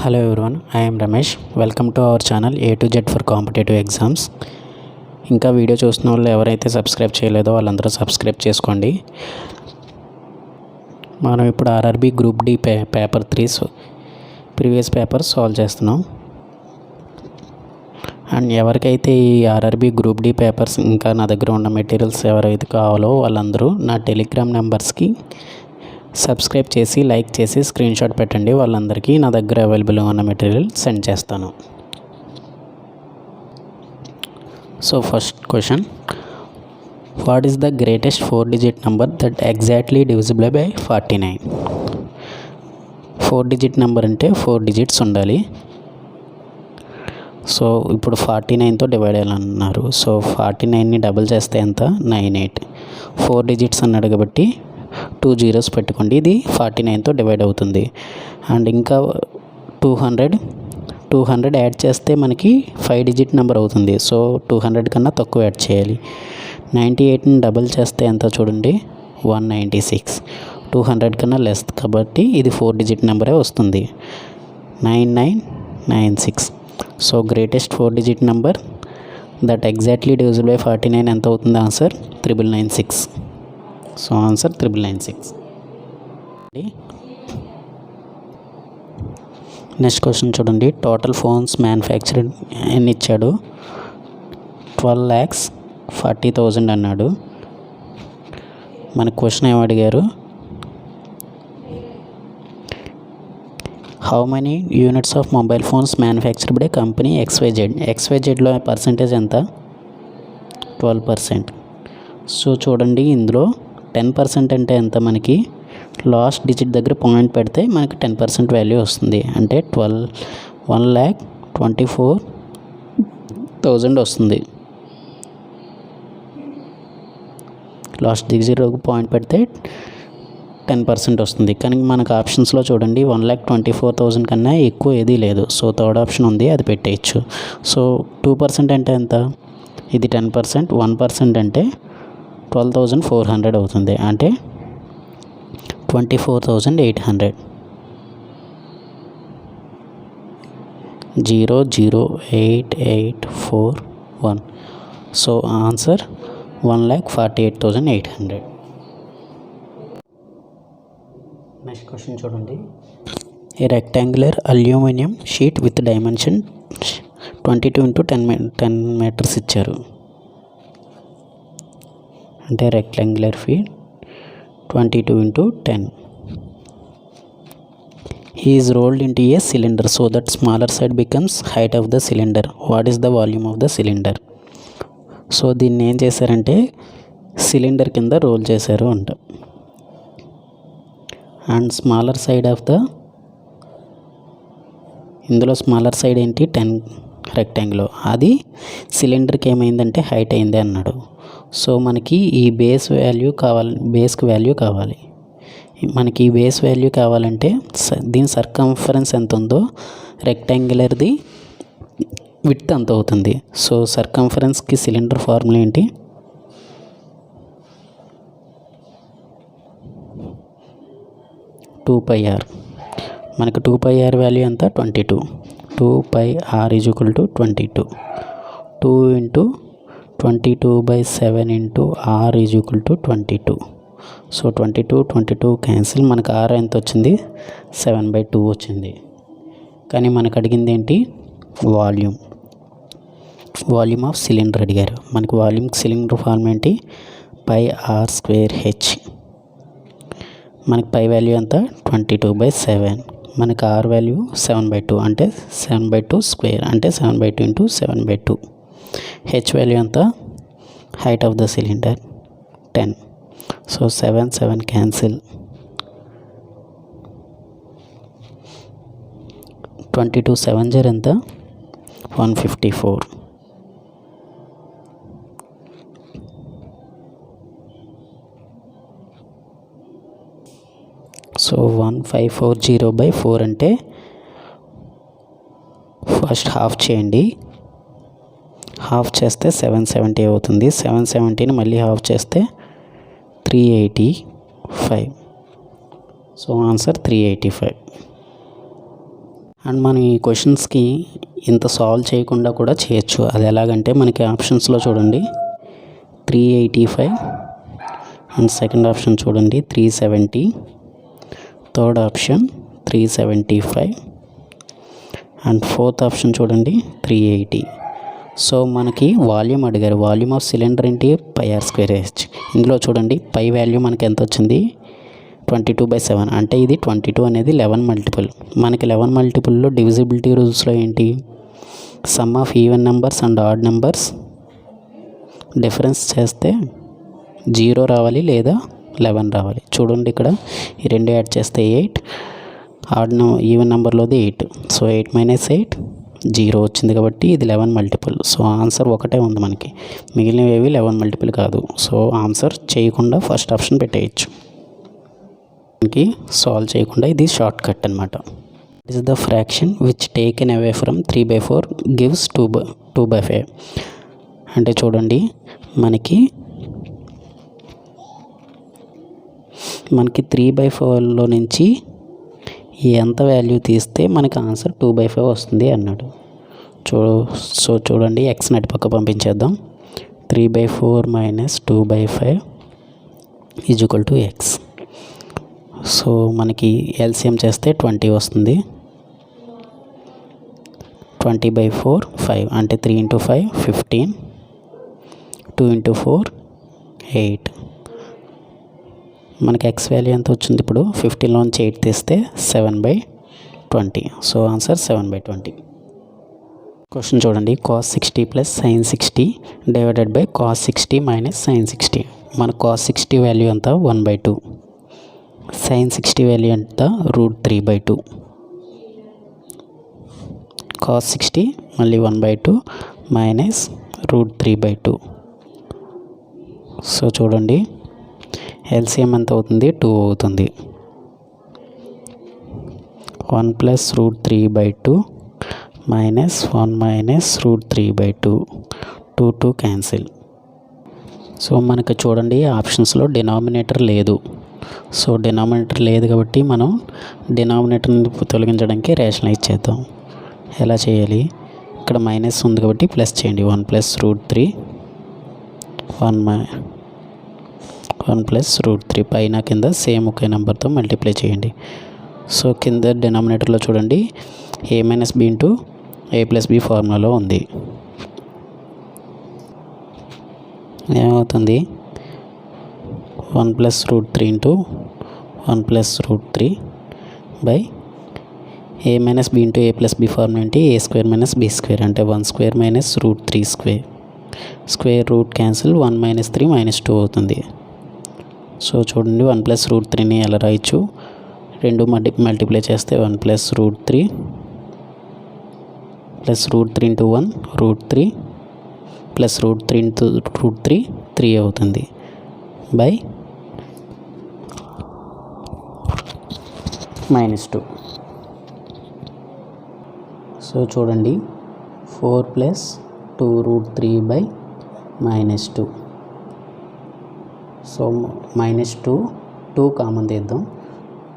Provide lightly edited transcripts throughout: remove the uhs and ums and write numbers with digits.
Hello everyone, I am Ramesh. Welcome to our channel A to Z for competitive exams. ఇంకా video చూస్తున్న వాళ్ళు ఎవరైతే subscribe చేయలేదో వాళ్ళందరూ సబ్స్క్రైబ్ చేసుకోండి. మనం ఇప్పుడు RRB group D paper 3 previous paper solve చేస్తున్నాం. అండ్ ఎవరికైతే ఈ ఆర్ఆర్బీ గ్రూప్ డి పేపర్స్ ఇంకా నా దగ్గర ఉన్న మెటీరియల్స్ ఎవరైతే కావాలో వాళ్ళందరూ నా టెలిగ్రామ్ నెంబర్స్కి సబ్స్క్రైబ్ చేసి లైక్ చేసి స్క్రీన్ షాట్ పెట్టండి. వాళ్ళందరికీ నా దగ్గర అవైలబుల్గా ఉన్న మెటీరియల్ సెండ్ చేస్తాను. So first question, what is the greatest 4 digit number that exactly divisible by 49? 4 digit number అంటే 4 డిజిట్స్ ఉండాలి. సో ఇప్పుడు 49తో డివైడ్ అయ్యాలన్నారు. సో 49ని డబుల్ చేస్తే ఎంత? 98. 4 డిజిట్స్ అన్నాడు కాబట్టి 2 zeros పెట్టుకోండి. ఇది 49తో డివైడ్ అవుతుంది. అండ్ ఇంకా 200 యాడ్ చేస్తే మనకి 5 డిజిట్ నెంబర్ అవుతుంది. సో 200 కన్నా తక్కువ యాడ్ చేయాలి. 98ని డబుల్ చేస్తే ఎంత చూడండి, 196. 200 కన్నా లెస్ కాబట్టి ఇది 4 డిజిట్ నెంబరే వస్తుంది, 9996. So greatest 4 digit number that exactly divisible by 49 ఎంత అవుతుంది? Answer 9996. So answer 9996. Next question చూడండి, టోటల్ ఫోన్స్ మ్యానుఫ్యాక్చర్డ్ ఎన్ని ఇచ్చాడు? 12,40,000 అన్నాడు. మన క్వశ్చన్ ఏమి అడిగారు? How many units of mobile phones manufactured by company XYZ? XYZలో పర్సంటేజ్ ఎంత? 12%. సో చూడండి, ఇందులో 10% అంటే ఎంత? మనకి లాస్ట్ డిజిట్ దగ్గర పాయింట్ పెడితే మనకి 10% వాల్యూ వస్తుంది. అంటే 1,24,000 వస్తుంది. లాస్ట్ డిజిట్ పాయింట్ పెడితే 10% వస్తుంది. కానీ మనకు ఆప్షన్స్లో చూడండి 1,24,000 కన్నా ఎక్కువ ఏదీ లేదు. సో థర్డ్ ఆప్షన్ ఉంది, అది పెట్టేయచ్చు. సో 2% అంటే ఎంత? ఇది 10%. 1% అంటే 12,400 అవుతుంది. అంటే 24,800. 0,08841. So answer 1,48,800. నెక్స్ట్ క్వశ్చన్ చూడండి, a rectangular aluminium sheet with dimension 22 × 10 metres ఇచ్చారు. అంటే rectangular feet 22 × 10 is rolled into a cylinder so that smaller side becomes height of the cylinder. What is the volume of the cylinder? So దీన్ని ఏం చేశారంటే cylinder కింద roll చేశారు అంట. And smaller side of the, ఇందులో smaller side ఏంటి? 10 rectangle. అది సిలిండర్కి ఏమైందంటే హైట్ అయింది అన్నాడు. సో మనకి ఈ బేస్ వాల్యూ కావాలి, బేస్కి వాల్యూ కావాలి. మనకి ఈ బేస్ వాల్యూ కావాలంటే దీని సర్కంఫరెన్స్ ఎంత ఉందో రెక్టాంగులర్ది విడ్త్ అంత అవుతుంది. సో సర్కంఫరెన్స్కి సిలిండర్ ఫార్ములా ఏంటి? (2πr). మనకు 2πr వాల్యూ ఎంత? 22. 2πr = 22. 2 × 22/7 × r = 22. So 22 cancel. మనకు r ఎంత వచ్చింది? 7/2 వచ్చింది. కానీ మనకు అడిగింది ఏంటి? వాల్యూమ్ ఆఫ్ సిలిండర్ అడిగారు. మనకు వాల్యూమ్ సిలిండర్ ఫార్మ్ ఏంటి? πr²h. మనకి పై వాల్యూ ఎంత? 22/7. మనకు r వాల్యూ 7/2 అంటే 7/2 స్క్వేర్ అంటే 7/2 × 7/2. h వాల్యూ ఎంత? Height of the cylinder 10. So 7 cancel. 22 7 ఎంత? 154. సో 1540/4 అంటే ఫస్ట్ హాఫ్ చేయండి. హాఫ్ చేస్తే 770 అవుతుంది. 770ని మళ్ళీ హాఫ్ చేస్తే 385. So answer 385. అండ్ మనం ఈ క్వశ్చన్స్కి ఇంత సాల్వ్ చేయకుండా కూడా చేయొచ్చు. అది ఎలాగంటే మనకి ఆప్షన్స్లో చూడండి 385 అండ్ సెకండ్ ఆప్షన్ చూడండి 370, third option 375 and fourth option చూడండి 380. సో మనకి వాల్యూమ్ అడిగారు. వాల్యూమ్ ఆఫ్ సిలిండర్ ఏంటి πr²h. ఇందులో చూడండి పై వాల్యూ మనకి ఎంత వచ్చింది 22/7. అంటే ఇది 22 అనేది 11 మల్టిపుల్. మనకి 11 మల్టిపుల్లో డివిజిబిలిటీ రూల్స్లో ఏంటి some of even numbers and odd numbers difference చేస్తే 0 రావాలి లేదా 11 రావాలి. చూడండి ఇక్కడ ఈ రెండు యాడ్ చేస్తే 8, ఈవెన్ నెంబర్లోది 8. సో 8 - 8 0 వచ్చింది కాబట్టి ఇది 11 మల్టిపుల్. సో ఆన్సర్ ఒకటే ఉంది మనకి, మిగిలినవి 11 మల్టిపుల్ కాదు. సో ఆన్సర్ చేయకుండా ఫస్ట్ ఆప్షన్ పెట్టేయచ్చు. మనకి సాల్వ్ చేయకుండా ఇది షార్ట్ కట్ అనమాట. It is the fraction which taken away from 3/4 gives 2/5. అంటే చూడండి మనకి 3/4లో నుంచి ఎంత వాల్యూ తీస్తే మనకి ఆన్సర్ 2/5 వస్తుంది అన్నాడు. సో చూడండి ఎక్స్ని అటుపక్క పంపించేద్దాం. 3/4 - 2/5 = x. సో మనకి ఎల్సిఎం చేస్తే 20 వస్తుంది. 20/4 5 అంటే 3 × 5 15, 2 × 4 8. మనకి ఎక్స్ వాల్యూ ఎంత వచ్చింది ఇప్పుడు 15లోంచి 8 తీస్తే 7/20. So answer 7/20. క్వశ్చన్ చూడండి cos 60 + sin 60 / cos 60 - sin 60. మన cos 60 వాల్యూ ఎంత 1/2, sin 60 వాల్యూ ఎంత √3/2. cos 60 మళ్ళీ 1/2 -√3/2. సో చూడండి ఎల్సిఎం ఎంత అవుతుంది 2 అవుతుంది. 1 + √3/2 -1 -√3/2, 2 క్యాన్సిల్. సో మనకు చూడండి ఆప్షన్స్లో డినామినేటర్ లేదు. సో డినామినేటర్ లేదు కాబట్టి మనం డినామినేటర్ని తొలగించడానికి రేషనలైజ్ చేద్దాం. ఎలా చేయాలి, ఇక్కడ మైనస్ ఉంది కాబట్టి ప్లస్ చేయండి. 1 + √3 1 + √3 పైన కింద సేమ్ ఒకే నెంబర్తో మల్టిప్లై చేయండి. సో కింద డినామినేటర్లో చూడండి a - b × a + b ఫార్ములాలో ఉంది. ఏమవుతుంది 1 + √3 × 1 + √3 by a - b × a + b formula ఏంటి a² - b² అంటే 1² - √3². స్క్వేర్ రూట్ క్యాన్సిల్ 1 - 3 - 2 అవుతుంది. సో చూడండి 1 + √3ని ఎలా రాయొచ్చు, 2 మల్టిప్లై చేస్తే 1 + √3 + √3 × 1 √3 + √3 × √3 3 అవుతుంది బై -2. సో చూడండి 4 + 2√3 -2. సో -2 కామన్ తీద్దాం.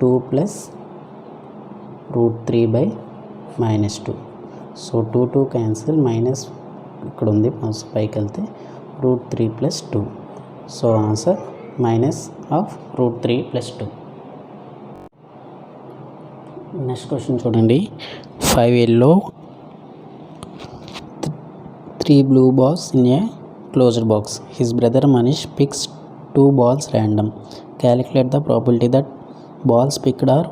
2 + √3 -2. సో 2 క్యాన్సిల్, మైనస్ ఇక్కడ ఉంది పైకి వెళ్తే √3 + 2. So answer -√3 + 2. నెక్స్ట్ క్వశ్చన్ చూడండి 5 yellow 3 blue balls in a closed box. His brother Manish picks 2 balls random. Calculate the probability that balls picked are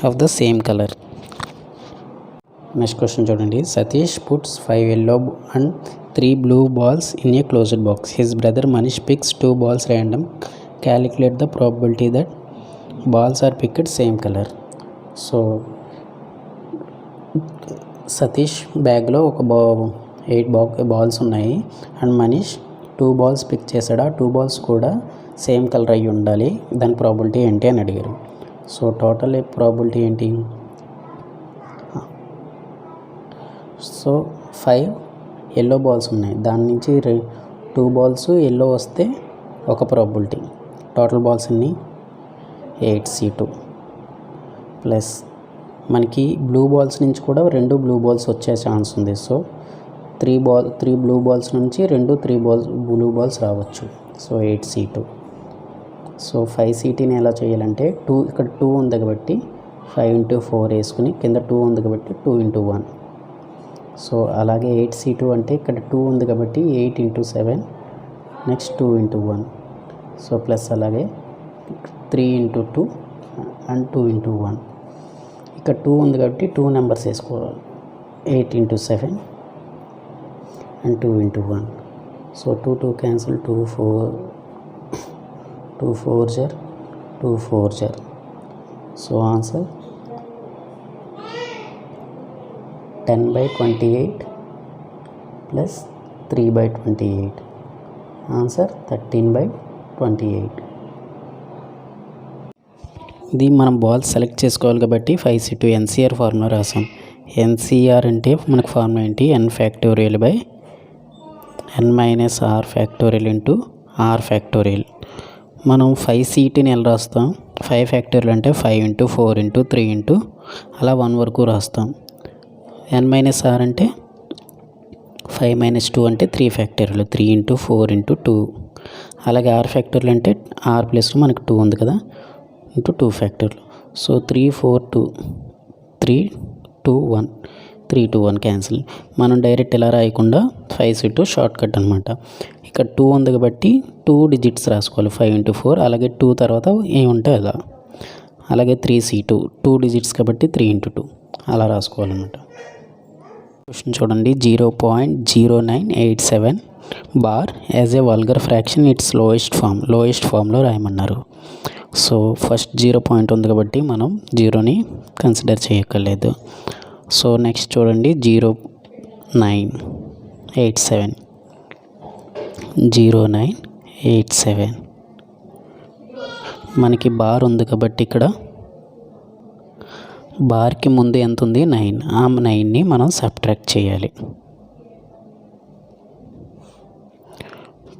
of the same color. Next question చూడండి Satish puts 5 yellow and 3 blue balls in a closed box. His brother Manish picks 2 balls random. Calculate the probability that balls are picked same color. So Satish బ్యాగ్లో ఒక 8 balls ఉన్నాయి and Manish 2 balls pick చేశాడు. ఆ 2 balls కూడా same colour అయ్యి ఉండాలి, దాని probability ఏంటి అని అడిగారు. సో టోటల్ ప్రాబిలిటీ ఏంటి, సో 5 ఎల్లో బాల్స్ ఉన్నాయి, దాని నుంచి 2 బాల్స్ ఎల్లో వస్తే ఒక ప్రాబిలిటీ. టోటల్ బాల్స్ అన్ని 8c2 ప్లస్ మనకి బ్లూ బాల్స్ నుంచి కూడా 2 బ్లూ బాల్స్ వచ్చే ఛాన్స్ ఉంది. సో 3 బ్లూ బాల్స్ నుంచి 3 బ్లూ బాల్స్ రావచ్చు. So 8C2. సో 5CTని ఎలా చేయాలంటే ఇక్కడ 2 ఉంది కాబట్టి 5 × 4 వేసుకుని కింద 2 ఉంది కాబట్టి 2 × 1. సో అలాగే 8C2 అంటే ఇక్కడ 2 ఉంది కాబట్టి 8 × 7 నెక్స్ట్ 2 × 1. సో ప్లస్ అలాగే 3 × 2 అండ్ 2 × 1. ఇక్కడ 2 ఉంది కాబట్టి 2 నెంబర్స్ వేసుకోవాలి. 8 × 7 అండ్ 2 × 1. సో 2 క్యాన్సిల్, 2 4 జర్ 2 4 జర్. So answer 10/28 plus 3/28. ఆన్సర్ 13/28. ఇది మనం బాల్ సెలెక్ట్ చేసుకోవాలి కాబట్టి 5C2 NCR ఫార్ములా రాసాం. NCR అంటే మనకు ఫార్ములా ఏంటి? n factorial by n minus r factorial into r factorial. మనం 5CTని ఎలా రాస్తాం? 5 ఫ్యాక్టోరియల్ అంటే 5 × 4 × 3 × అలా 1 వరకు రాస్తాం. n మైనస్ r అంటే 5 - 2 అంటే 3 ఫ్యాక్టోరియల్, 3 × 4 × 2. అలాగే r ఫ్యాక్టోరియల్ అంటే r ప్లస్ మనకు 2 ఉంది కదా, ఇంటూ 2 ఫ్యాక్టోరియల్. So 3 4 2 3 2 1 3 2 1 cancel. మనం డైరెక్ట్ ఇలా రాయకుండా 5C2 షార్ట్ కట్ అనమాట. ఇక్కడ 2 ఉంది కాబట్టి 2 డిజిట్స్ రాసుకోవాలి. 5 × 4 అలాగే 2 తర్వాత ఏముంటే అలా. అలాగే 3C2 2 డిజిట్స్ కాబట్టి 3 × 2 అలా రాసుకోవాలన్నమాట. క్వశ్చన్ చూడండి. 0.0987 bar as a vulgar fraction it's lowest ఫామ్లో రాయమన్నారు. సో ఫస్ట్ 0 పాయింట్ ఉంది కాబట్టి మనం 0ని కన్సిడర్ చేయక్కర్లేదు. సో నెక్స్ట్ చూడండి 0987 మనకి బార్ ఉంది కాబట్టి ఇక్కడ బార్కి ముందు ఎంత ఉంది? 9. ఆ 9ని మనం సబ్ట్రాక్ట్ చేయాలి.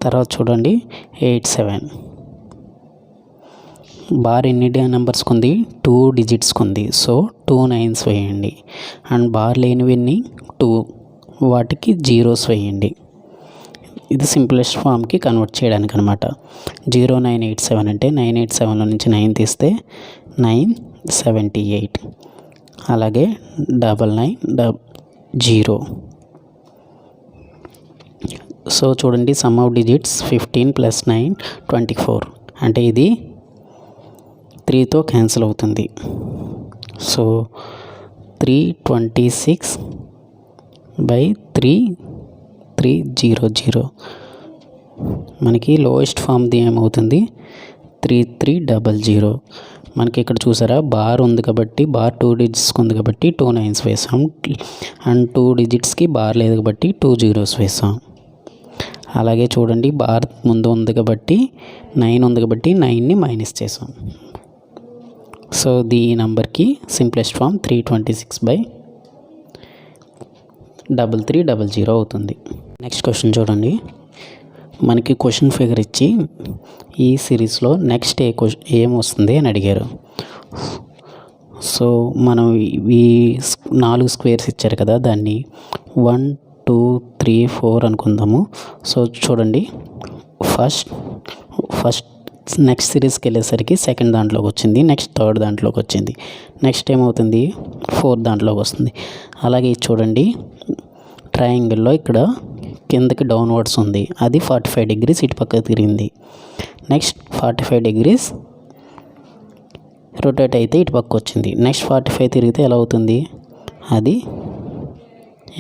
తర్వాత చూడండి 87 బార్ ఎన్ని నెంబర్స్కి ఉంది? 2 డిజిట్స్కి ఉంది. సో 2 9s వేయండి. అండ్ బార్ లేనివన్నీ 2 వాటికి 0s వేయండి. ఇది సింప్లెస్ట్ ఫామ్కి కన్వర్ట్ చేయడానికి అనమాట. 0987 అంటే 987లో నుంచి 9 తీస్తే 978. అలాగే 9900. సో చూడండి సమ్ ఆఫ్ డిజిట్స్ 15 + 9 24 అంటే ఇది 3తో క్యాన్సిల్ అవుతుంది. సో 326/3300 మనకి లోయెస్ట్ ఫామ్ది ఏమవుతుంది? 3300. మనకి ఇక్కడ చూసారా బార్ ఉంది కాబట్టి బార్ 2 డిజిట్స్కి ఉంది కాబట్టి 2 9s వేసాం. అండ్ 2 డిజిట్స్కి బార్ లేదు కాబట్టి 2 0s వేసాం. అలాగే చూడండి బార్ ముందు ఉంది కాబట్టి 9 ఉంది కాబట్టి 9ని మైనస్ చేసాం. సో ఈ నెంబర్కి సింప్లెస్ట్ ఫామ్ 326/3300 అవుతుంది. నెక్స్ట్ క్వశ్చన్ చూడండి. మనకి క్వశ్చన్ ఫిగర్ ఇచ్చి ఈ సిరీస్లో నెక్స్ట్ ఏం వస్తుంది అని అడిగారు. సో మనం ఈ 4 స్క్వేర్స్ ఇచ్చారు కదా, దాన్ని 1 2 3 4 అనుకుందాము. సో చూడండి ఫస్ట్ నెక్స్ట్ సిరీస్కి వెళ్ళేసరికి సెకండ్ దాంట్లోకి వచ్చింది, నెక్స్ట్ థర్డ్ దాంట్లోకి వచ్చింది, నెక్స్ట్ ఏమవుతుంది? ఫోర్త్ దాంట్లోకి వస్తుంది. అలాగే చూడండి ట్రయాంగిల్లో ఇక్కడ కిందకి డౌన్వర్డ్స్ ఉంది, అది 45 degrees ఇటు పక్కకు తిరిగింది. నెక్స్ట్ 45 degrees రొటేట్ అయితే ఇటు పక్క వచ్చింది. నెక్స్ట్ 45 తిరిగితే ఎలా అవుతుంది? అది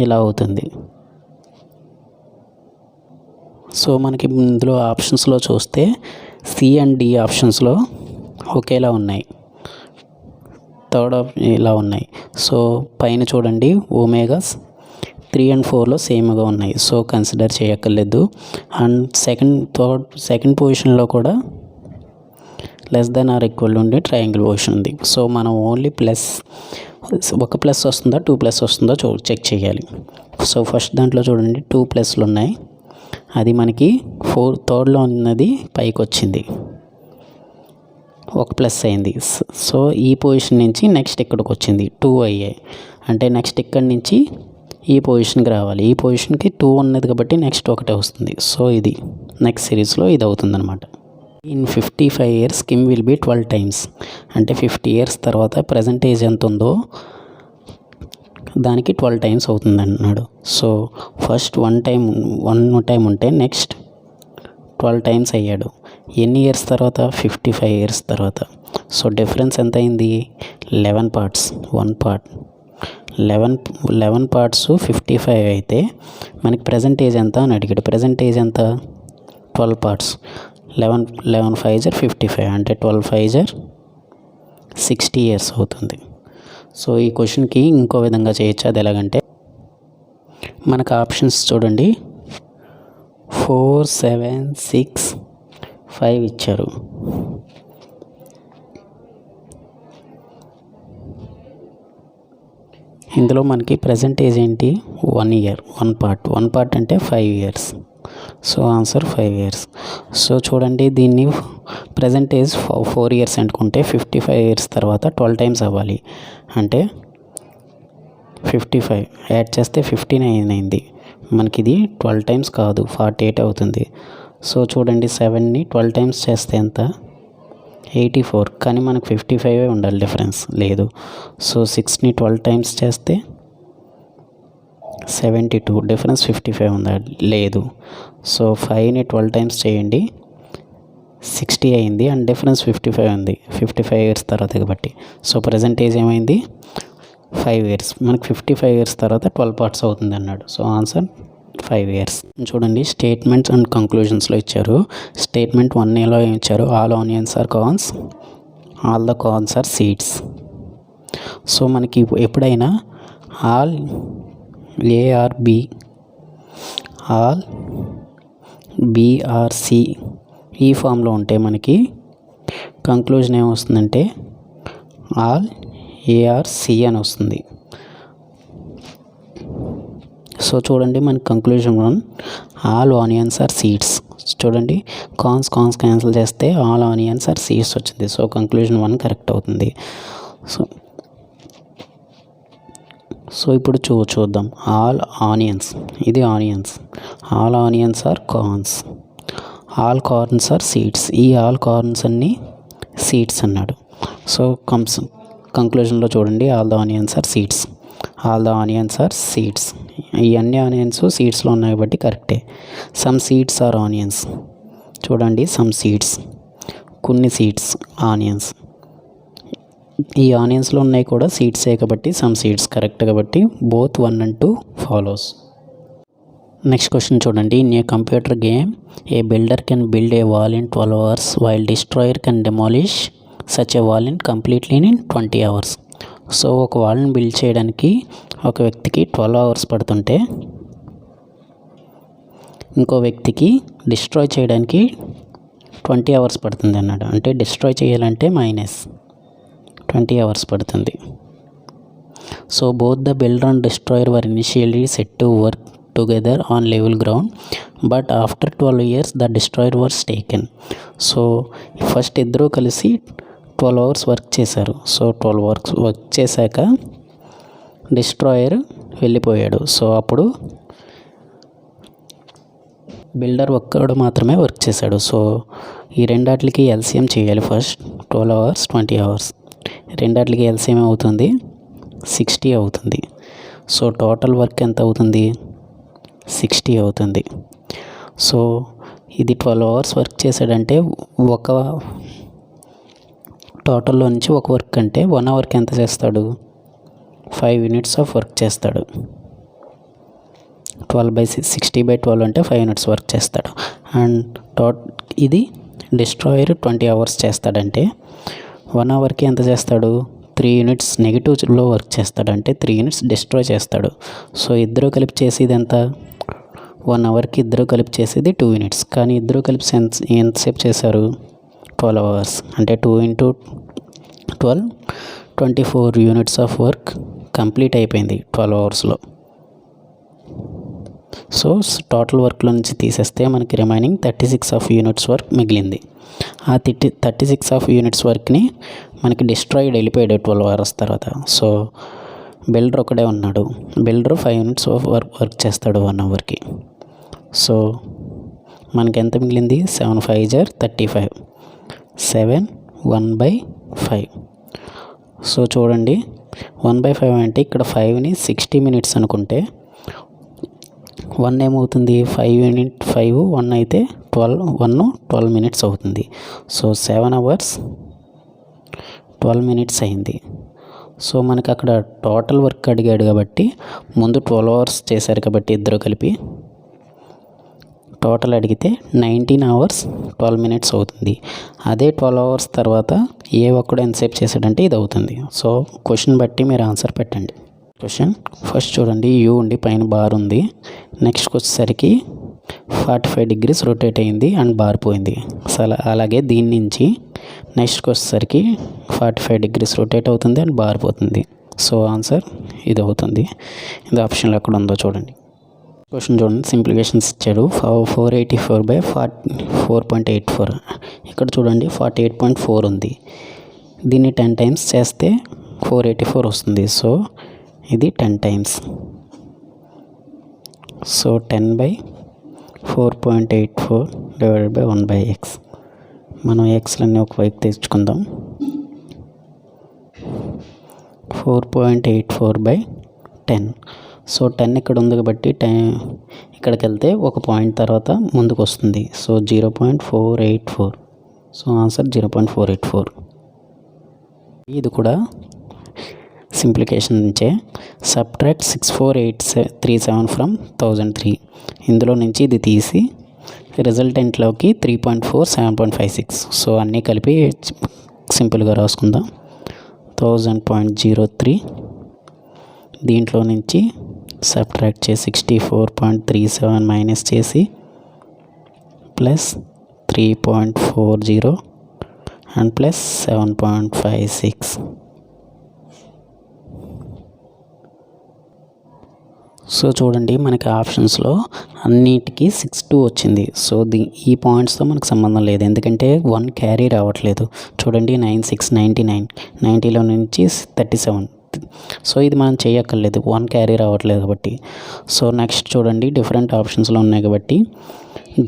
ఇలా అవుతుంది. సో మనకి ఇందులో ఆప్షన్స్లో చూస్తే C అండ్ D ఆప్షన్స్లో ఒకేలా ఉన్నాయి, థర్డ్ ఇలా ఉన్నాయి. సో పైన చూడండి ఒమేగాస్ 3 and 4లో సేమ్గా ఉన్నాయి. సో కన్సిడర్ చేయక్కర్లేదు. అండ్ సెకండ్ పొజిషన్లో కూడా << ఉండి ట్రయాంగిల్ పొజిషన్ ఉంది. సో మనం ఓన్లీ ఒక ప్లస్ వస్తుందా 2 ప్లస్ వస్తుందో చెక్ చేయాలి. సో ఫస్ట్ దాంట్లో చూడండి 2 ప్లస్లు ఉన్నాయి, అది మనకి థర్డ్లో ఉన్నది పైకి వచ్చింది. ఒక ప్లస్ అయింది. సో ఈ పొజిషన్ నుంచి నెక్స్ట్ ఇక్కడికి వచ్చింది 2 అయ్యాయి. అంటే నెక్స్ట్ ఇక్కడి నుంచి ఈ పొజిషన్కి రావాలి. ఈ పొజిషన్కి 2 ఉన్నది కాబట్టి నెక్స్ట్ ఒకటే వస్తుంది. సో ఇది నెక్స్ట్ సిరీస్లో ఇది అవుతుందన్నమాట. In 55 years Kim will be 12 times. అంటే 50 years తర్వాత ప్రజెంట్ ఏజ్ ఎంత ఉందో దానికి 12 times అవుతుంది అన్నాడు. సో ఫస్ట్ 1 time ఉంటే నెక్స్ట్ 12 times అయ్యాడు. ఎన్ని ఇయర్స్ తర్వాత? 55 years తర్వాత. సో డిఫరెన్స్ ఎంత అయింది? 11 parts. 1 part 11 parts 55 అయితే మనకి ప్రజెంట్ ఏజ్ ఎంత అని అడిగాడు. ప్రజెంట్ ఏజ్ ఎంత? 12 parts. 11 5s 55 అంటే 12 5s 60 years అవుతుంది. సో ఈ క్వశ్చన్కి ఇంకో విధంగా చేయొచ్చు. అది ఎలాగంటే మనకు ఆప్షన్స్ చూడండి, 4 7 6 5 ఇచ్చారు. ఇందులో మనకి ప్రజెంట్ ఏజ్ ఏంటి? 1 year. 1 part అంటే 5 years. So answer 5 years. So చూడండి, దీన్ని ప్రజెంట్ ఏజ్ 4 years అనుకుంటే 55 years తర్వాత 12 times అవ్వాలి. అంటే 55 యాడ్ చేస్తే 59 అయింది. మనకి ఇది 12 times కాదు, 48 అవుతుంది. సో చూడండి, 7ని 12 times చేస్తే ఎంత? 84. కానీ మనకు 55 ఉండాలి, డిఫరెన్స్ లేదు. సో 6ని 12 times చేస్తే 72, డిఫరెన్స్ 55 ఉందా? లేదు. సో 5ని 12 times చేయండి, 60 అయింది అండ్ డిఫరెన్స్ 55 ఉంది. 55 years తర్వాత కాబట్టి. సో ప్రజెంట్ ఏజ్ ఏమైంది? 5 years. మనకు 55 years తర్వాత 12 parts అవుతుంది అన్నాడు. So answer 5 years. చూడండి, స్టేట్మెంట్స్ అండ్ కంక్లూజన్స్లో ఇచ్చారు. స్టేట్మెంట్ 1Aలో ఏమి ఇచ్చారు? All onions are corns, all the corns are seeds. So మనకి ఎప్పుడైనా all A are B, all B are C ఈ ఫామ్లో ఉంటే మనకి కంక్లూజన్ ఏమొస్తుందంటే ఆల్ ఏఆర్ సి అని వస్తుంది. సో చూడండి, మనకి conclusion 1 all onions are seeds. చూడండి, కాన్స్ క్యాన్సిల్ చేస్తే ఆల్ ఆనియన్స్ ఆర్ సీడ్స్ వచ్చింది. సో కంక్లూజన్ 1 కరెక్ట్ అవుతుంది. సో ఇప్పుడు చూద్దాం. ఆల్ ఆనియన్స్, ఇది onions. All onions are corns, all corns are seeds. ఈ ఆల్ కార్న్స్ అన్నీ సీడ్స్ అన్నాడు. సో కంక్లూజన్లో చూడండి, all the onions are seeds, all the onions are seeds. ఈ అన్ని ఆనియన్స్ సీడ్స్లో ఉన్నాయి కాబట్టి కరెక్టే. Some seeds are onions. చూడండి, సమ్ సీడ్స్, కొన్ని సీడ్స్ ఆనియన్స్. ఈ ఆనియన్స్లో ఉన్నాయి కూడా సీడ్సే కాబట్టి సమ్ సీడ్స్ కరెక్ట్ కాబట్టి both 1 and 2 follows. Next question చూడండి. In a computer game a builder can build a wall in 12 hours while destroyer can demolish such a wall in completely in 20 hours. So ఒక వాల్ని build చేయడానికి ఒక వ్యక్తికి 12 hours పడుతుంటే ఇంకో వ్యక్తికి destroy చేయడానికి 20 hours పడుతుంది అన్నాడు. అంటే డిస్ట్రాయ్ చేయాలంటే -20 hours పడుతుంది. So both the builder and destroyer were initially set to work together on level ground but after 12 years the destroyer was taken. So first ఇద్దరూ కలిసి 12 hours వర్క్ చేశారు. సో 12 hours వర్క్ చేశాక destroyer వెళ్ళిపోయాడు. So అప్పుడు builder ఒక్కడు మాత్రమే work చేశాడు. So ఈ రెండాటికి ఎల్సిఎం చేయాలి. ఫస్ట్ 12 hours 20 hours, రెండాటికి ఎల్సిఎం అవుతుంది 60 అవుతుంది. సో టోటల్ వర్క్ ఎంత అవుతుంది? 60 అవుతుంది. సో ఇది 12 hours వర్క్ చేశాడంటే ఒక టోటల్లో నుంచి ఒక వర్క్ అంటే 1 hourకి ఎంత చేస్తాడు? 5 units ఆఫ్ వర్క్ చేస్తాడు. 60/12 అంటే 5 units వర్క్ చేస్తాడు. అండ్ ఇది డిస్ట్రాయర్ 20 hours చేస్తాడంటే 1 hourకి ఎంత చేస్తాడు? 3 units నెగిటివ్లో వర్క్ చేస్తాడు. అంటే 3 units డిస్ట్రాయ్ చేస్తాడు. సో ఇద్దరు కలిపి చేసేది ఎంత? 1 hourకి ఇద్దరు కలిపి చేసేది 2 units. కానీ ఇద్దరు కలిపి ఎంతసేపు చేశారు? 12 hours. అంటే 2 × 12 24 units ఆఫ్ వర్క్ కంప్లీట్ అయిపోయింది 12 hours. సో టోటల్ వర్క్లో నుంచి తీసేస్తే మనకి రిమైనింగ్ 36 ఆఫ్ యూనిట్స్ వర్క్ మిగిలింది. ఆ 36 ఆఫ్ యూనిట్స్ వర్క్ని మనకి డిస్ట్రాయిడ్ వెళ్ళిపోయాడు 12 hours తర్వాత. సో బిల్డర్ ఒకడే ఉన్నాడు. బిల్డర్ 5 యూనిట్స్ ఆఫ్ వర్క్ చేస్తాడు 1 hourకి. సో మనకి ఎంత మిగిలింది? 7 5 35, 7 1/5. సో చూడండి 1/5 అంటే ఇక్కడ 5ని 60 minutes అనుకుంటే 1 ఏమవుతుంది? 5 1 అయితే 12 minutes అవుతుంది. సో 7 hours 12 minutes అయింది. సో మనకి అక్కడ టోటల్ వర్క్ అడిగాడు కాబట్టి ముందు 12 hours చేశారు కాబట్టి ఇద్దరు కలిపి టోటల్ అడిగితే 19 hours 12 minutes అవుతుంది. అదే 12 hours తర్వాత ఏ ఒక్కడు ఎంతసేపు చేశాడంటే ఇది అవుతుంది. సో క్వశ్చన్ బట్టి మీరు ఆన్సర్ పెట్టండి. క్వశ్చన్ ఫస్ట్ చూడండి, యూ ఉండి పైన బార్ ఉంది. నెక్స్ట్కి వచ్చేసరికి 45 degrees రొటేట్ అయింది అండ్ బార్ పోయింది. అలాగే దీని నుంచి నెక్స్ట్కి వచ్చేసరికి 45 degrees రొటేట్ అవుతుంది అండ్ బార్ పోతుంది. సో ఆన్సర్ ఇది అవుతుంది. ఇది ఆప్షన్లో ఎక్కడ ఉందో చూడండి. క్వశ్చన్ చూడండి, సింప్లిఫికేషన్స్ ఇచ్చాడు. 484/4.84. ఇక్కడ చూడండి 48.4 ఉంది. దీన్ని 10 times చేస్తే 484 వస్తుంది. సో ఇది 10 times. So 10/4.84 divided by 1/x. మనం ఎక్స్లన్నీ ఒకవైపు తెచ్చుకుందాం. 4.84/10. సో 10 ఇక్కడ ఉంది కాబట్టి ఇక్కడికి వెళ్తే ఒక పాయింట్ తర్వాత ముందుకు వస్తుంది. సో 0.484. So answer 0.484. ఇది కూడా సింప్లికేషన్ నుంచే. Subtract 64837 from 1003. ఇందులో నుంచి ఇది తీసి రిజల్టెంట్లోకి 3.4 7.56. సో అన్నీ కలిపి సింపుల్గా రాసుకుందాం. 1000.03 దీంట్లో నుంచి సబ్ట్రాక్ట్ చేసి 64.37 మైనస్ చేసి ప్లస్ 3.40 అండ్ ప్లస్ 7.56. సో చూడండి మనకి ఆప్షన్స్లో అన్నిటికీ 62 వచ్చింది. సో ఈ పాయింట్స్తో మనకు సంబంధం లేదు, ఎందుకంటే 1 క్యారీ రావట్లేదు. చూడండి 96 99, 90లో నుంచి 37. సో ఇది మనం చేయక్కర్లేదు, 1 క్యారీ రావట్లేదు కాబట్టి. సో నెక్స్ట్ చూడండి డిఫరెంట్ ఆప్షన్స్లో ఉన్నాయి కాబట్టి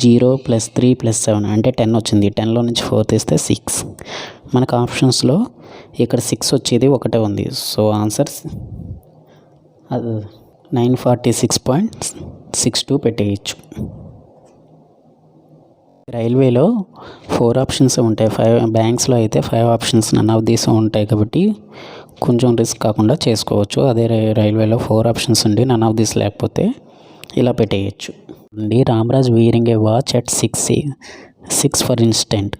0 + 3 + 7 అంటే 10 వచ్చింది. 10లో నుంచి 4 తీస్తే 6. మనకు ఆప్షన్స్లో ఇక్కడ 6 వచ్చేది ఒకటే ఉంది. సో ఆన్సర్ 946.62 పెట్టేయచ్చు. రైల్వేలో 4 ఆప్షన్స్ ఉంటాయి, 5 బ్యాంక్స్లో అయితే 5 ఆప్షన్స్ నన్ ఆఫ్ దీస్ ఉంటాయి కాబట్టి కొంచెం రిస్క్ కాకుండా చేసుకోవచ్చు. అదే రైల్వేలో 4 ఆప్షన్స్ ఉండి నన్ ఆఫ్ దీస్ లేకపోతే ఇలా పెట్టేయచ్చు. Ramaraj wearing a watch at 6 for instant.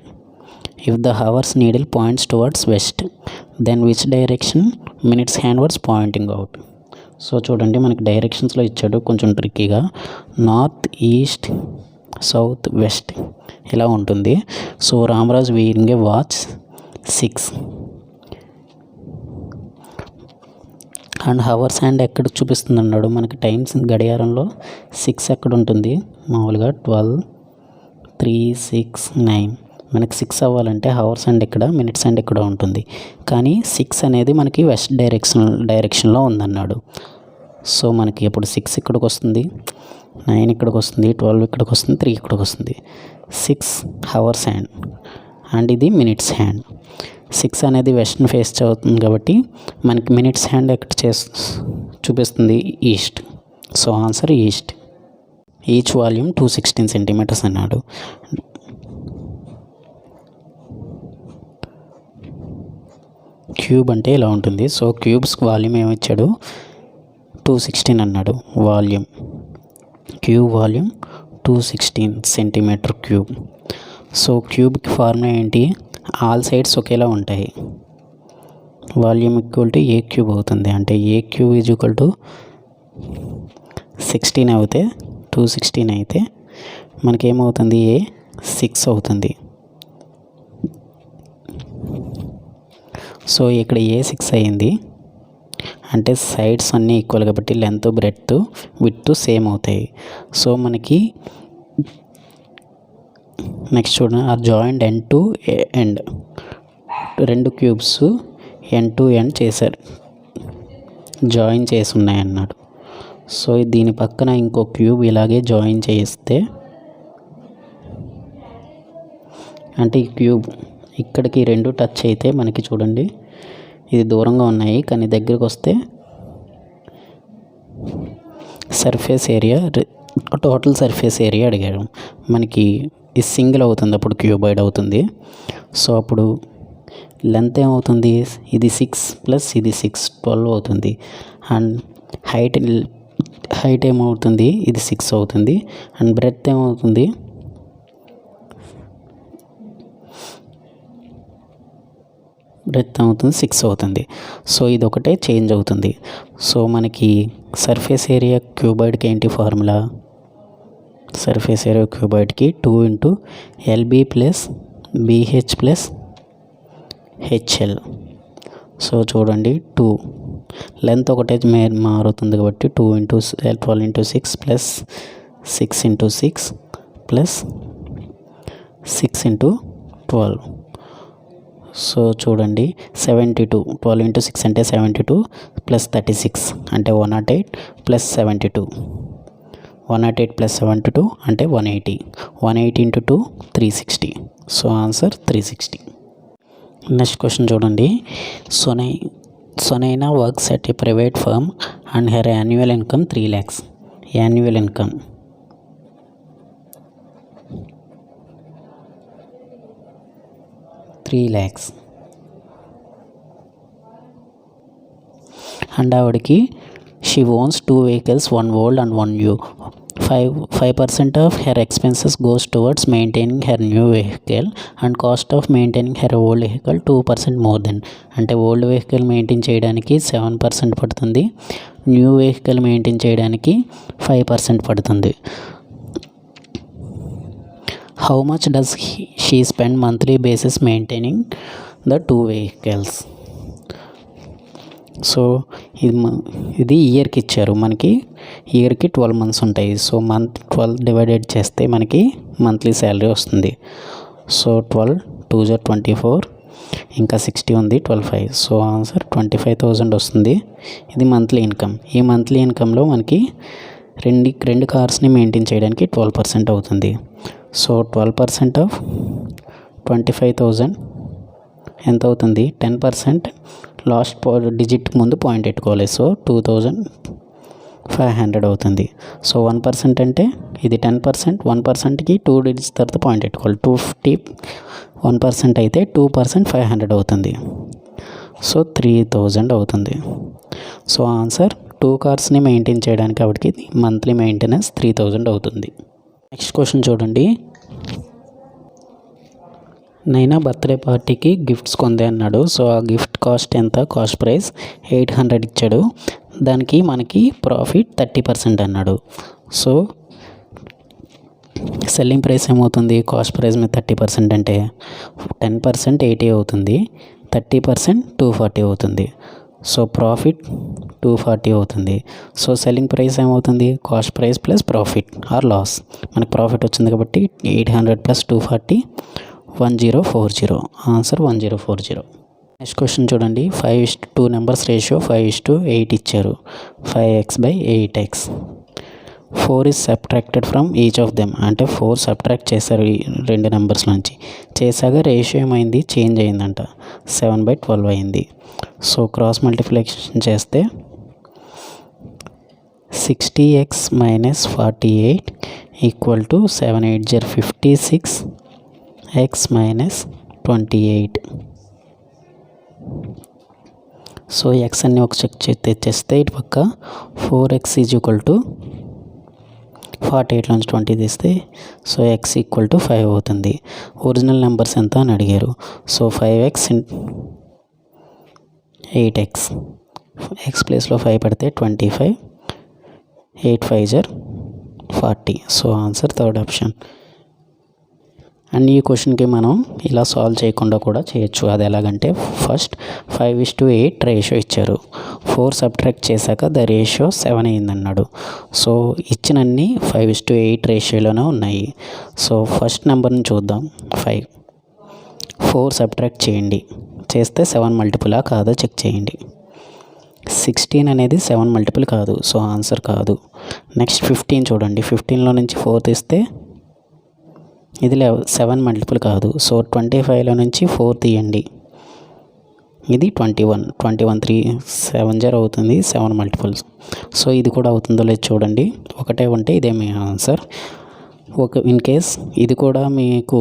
If the hours needle points towards west, then which direction minutes hand words pointing out. So చూడండి మనకి డైరెక్షన్స్లో ఇచ్చాడు కొంచెం ట్రిక్కీగా. నార్త్, ఈస్ట్, సౌత్, వెస్ట్ ఇలా ఉంటుంది. So Ramaraj wearing a watch 6 and hours hand ఎక్కడ చూపిస్తుంది అన్నాడు. మనకి టైమ్స్ గడియారంలో 6 ఎక్కడ ఉంటుంది? మామూలుగా 12, 3, 6, 9. మనకి 6 అవ్వాలంటే హవర్స్ హ్యాండ్ ఇక్కడ, మినిట్స్ హ్యాండ్ ఇక్కడ ఉంటుంది. కానీ 6 అనేది మనకి వెస్ట్ డైరెక్షన్లో ఉందన్నాడు. సో మనకి ఇప్పుడు 6 ఇక్కడికి వస్తుంది, 9 ఇక్కడికి వస్తుంది, 12 ఇక్కడికి వస్తుంది, 3 ఇక్కడికి వస్తుంది. 6 హవర్స్ హ్యాండ్ అండ్ ఇది మినిట్స్ హ్యాండ్. 6 అనేది వెస్ట్ని ఫేస్ అవుతుంది కాబట్టి మనకి మినిట్స్ హ్యాండ్ ఎక్కడ చూపిస్తుంది? East. So answer east. Each volume 216 centimeters అన్నాడు. క్యూబ్ అంటే ఇలా ఉంటుంది. సో క్యూబ్స్ వాల్యూమ్ ఏమిచ్చాడు? 216 అన్నాడు volume. Cube volume 216 centimeter cube. So క్యూబ్కి ఫార్ములా ఏంటి? ఆల్ సైడ్స్ ఒకేలా ఉంటాయి. Volume equal to a cube అవుతుంది. అంటే a cube is equal to 16 అవుతే 216 అయితే మనకేమవుతుంది? ఏ 6 అవుతుంది. సో ఇక్కడ ఏ 6 అయింది అంటే సైడ్స్ అన్నీ ఈక్వల్ కాబట్టి లెంత్ బ్రెడ్త్ విడ్త్ సేమ్ అవుతాయి. సో మనకి నెక్స్ట్ చూడండి, ఆ జాయింట్ ఎండ్ టు ఎండ్, రెండు క్యూబ్స్ ఎండ్ టు ఎండ్ చేశారు, జాయిన్ చేసి ఉన్నాయి అన్నాడు. సో దీని పక్కన ఇంకో క్యూబ్ ఇలాగే జాయిన్ చేస్తే, అంటే ఈ క్యూబ్ ఇక్కడికి రెండు టచ్ అయితే మనకి చూడండి ఇది దూరంగా ఉన్నాయి, కానీ దగ్గరికి వస్తే surface area, total surface area అడిగాడు. మనకి ఇది సింగిల్ అవుతుంది, అప్పుడు క్యూబాయిడ్ అవుతుంది. సో అప్పుడు లెంత్ ఏమవుతుంది, ఇది 6 ప్లస్ ఇది 6 12 అవుతుంది. అండ్ హైట్ ఏమవుతుంది, ఇది 6 అవుతుంది. అండ్ బ్రెడ్త్ ఏమవుతుంది, బ్రెడ్త్ అవుతుంది 6 అవుతుంది. సో ఇది ఒకటే చేంజ్ అవుతుంది. సో మనకి సర్ఫేస్ ఏరియా క్యూబాయిడ్కి ఏంటి ఫార్ములా, సర్ఫేస్ ఏరియా క్యూబాయిడ్కి 2 into LB plus BH plus HL. So చూడండి 2 లెంత్ ఒకటే మారుతుంది కాబట్టి 2 into 12 into 6 plus 6 into 6 plus 6 into 12. So చూడండి 72, 12 ఇంటూ 6 అంటే 72 ప్లస్ 36 అంటే 108 ప్లస్ 72, 108 ప్లస్ 72 అంటే 180, 180 into 2 360. So answer 360. Next question చూడండి, Sonaina works at a private firm and her annual income 3 lakhs. Annual income 3 lakhs. And ఆవిడకి she owns 2 vehicles, 1 old and 1 new. 5% of her expenses goes towards maintaining her new vehicle and cost of maintaining her old vehicle 2% more than. అంటే old vehicle maintain చేయడానికి 7% పడుతుంది, new vehicle maintain చేయడానికి 5% పడుతుంది. How much does she spend monthly basis maintaining the 2 vehicles. So ఇది ఇయర్కి ఇచ్చారు, మనకి ఇయర్కి 12 months ఉంటాయి. సో మంత్ 12 డివైడెడ్ చేస్తే మనకి మంత్లీ శాలరీ వస్తుంది. సో 12 2 × 24 ఇంకా 60 ఉంది, 12 సో ఆన్సర్ 25,000 వస్తుంది. ఇది మంత్లీ ఇన్కమ్. ఈ మంత్లీ ఇన్కంలో మనకి రెండు కార్స్ని మెయింటైన్ చేయడానికి 12% అవుతుంది. సో 12% ఆఫ్ 25,000 ఎంత అవుతుంది, 10%. లాస్ట్ డిజిట్ ముందు పాయింట్ పెట్టుకోవాలి. సో 2,500 అవుతుంది. సో 1% అంటే ఇది 10%, 1%కి 2 digits తర్వాత పాయింట్ పెట్టుకోవాలి. 250 1% అయితే 2% 500 అవుతుంది. సో 3,000 అవుతుంది. సో ఆన్సర్ 2 కార్స్ని మెయింటైన్ చేయడానికి కాబట్టి మంత్లీ మెయింటెనెన్స్ 3,000 అవుతుంది. నెక్స్ట్ క్వశ్చన్ చూడండి, నైనా బర్త్డే పార్టీకి గిఫ్ట్స్ కొందే అన్నాడు. సో ఆ గిఫ్ట్ కాస్ట్ ఎంత, కాస్ట్ ప్రైస్ 800 ఇచ్చాడు, దానికి మనకి ప్రాఫిట్ 30% అన్నాడు. సో సెల్లింగ్ ప్రైస్ ఏమవుతుంది, కాస్ట్ ప్రైస్ మీద 30% అంటే 10% 80 అవుతుంది, 30% 240 అవుతుంది. సో ప్రాఫిట్ 240 అవుతుంది. సో సెల్లింగ్ ప్రైస్ ఏమవుతుంది, cost price plus profit or loss. మనకి ప్రాఫిట్ వచ్చింది కాబట్టి 800 ప్లస్ 240 1040. ఆన్సర్ 1040. నెక్స్ట్ క్వశ్చన్ చూడండి, 5:2 నెంబర్స్ రేషియో 5:8 ఇచ్చారు. 5x/8x. 4 is subtracted from each of them. అంటే 4 సబ్ట్రాక్ట్ చేశారు ఈ రెండు నెంబర్స్ నుంచి. చేశాక రేషియో ఏమైంది, చేంజ్ అయిందంట, 7/12 అయింది. సో క్రాస్ మల్టిప్లికేషన్ చేస్తే 60x - 48 = 7 8 0 56 x - 28. సో ఎక్స్ అన్ని ఒక చెక్ తెచ్చేస్తే ఇటు పక్క 4x = 48 నుంచి 20 తీస్తే సో x = 5 అవుతుంది. ఒరిజినల్ నెంబర్స్ ఎంత అని అడిగారు. సో 5x 8x, x ప్లేస్లో 5 పెడితే 25, 8 5 = 40. So answer third option. And ఈ క్వశ్చన్కి మనం ఇలా సాల్వ్ చేయకుండా కూడా చేయొచ్చు. అది ఎలాగంటే ఫస్ట్ 5:8 రేషియో ఇచ్చారు. 4 సబ్ట్రాక్ట్ చేశాక ద రేషియో 7 అయిందన్నాడు. సో ఇచ్చినన్ని 5:8 రేషియోలోనే ఉన్నాయి. సో ఫస్ట్ నెంబర్ని చూద్దాం. 5 4 సబ్ట్రాక్ట్ చేయండి. చేస్తే 7 మల్టిపులా కాదో చెక్ చేయండి. 16 అనేది 7 మల్టిపుల్ కాదు. సో ఆన్సర్ కాదు. నెక్స్ట్ 15 చూడండి. 15లో నుంచి 4 తీస్తే ఇది 7 మల్టిపుల్ కాదు. సో 25లో నుంచి 4 తీయండి. ఇది 21 3 7 0 అవుతుంది. 7 మల్టిపుల్స్. సో ఇది కూడా అవుతుందో లేదో చూడండి. ఒకటే ఉంటే ఇదే మీ ఆన్సర్. ఇన్ కేస్ ఇది కూడా మీకు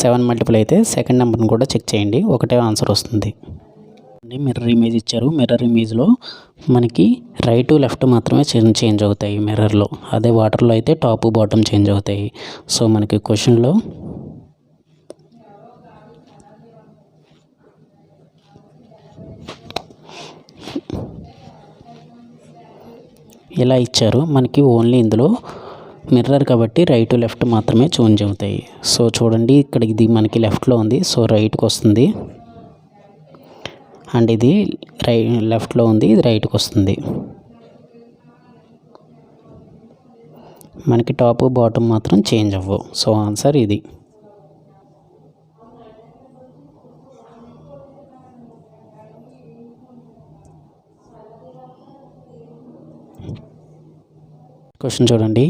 7 మల్టిపుల్ అయితే సెకండ్ నెంబర్ని కూడా చెక్ చేయండి. ఒకటే ఆన్సర్ వస్తుంది. మిర్రర్ ఇమేజ్ ఇచ్చారు. మిర్రర్ ఇమేజ్లో మనకి రైట్ లెఫ్ట్ మాత్రమే చేంజ్ అవుతాయి మిర్రర్లో. అదే వాటర్లో అయితే టాప్ బాటమ్ చేంజ్ అవుతాయి. సో మనకి క్వశ్చన్లో ఇలా ఇచ్చారు. మనకి ఓన్లీ ఇందులో మిర్రర్ కాబట్టి రైట్ లెఫ్ట్ మాత్రమే చేంజ్ అవుతాయి. సో చూడండి, ఇక్కడ ఇది మనకి లెఫ్ట్లో ఉంది. సో రైట్కి వస్తుంది. అండ్ ఇది లెఫ్ట్లో ఉంది. ఇది రైట్కి వస్తుంది. మనకి టాప్ బాటమ్ మాత్రం చేంజ్ అవ్వవు. సో ఆన్సర్ ఇది. క్వశ్చన్ చూడండి.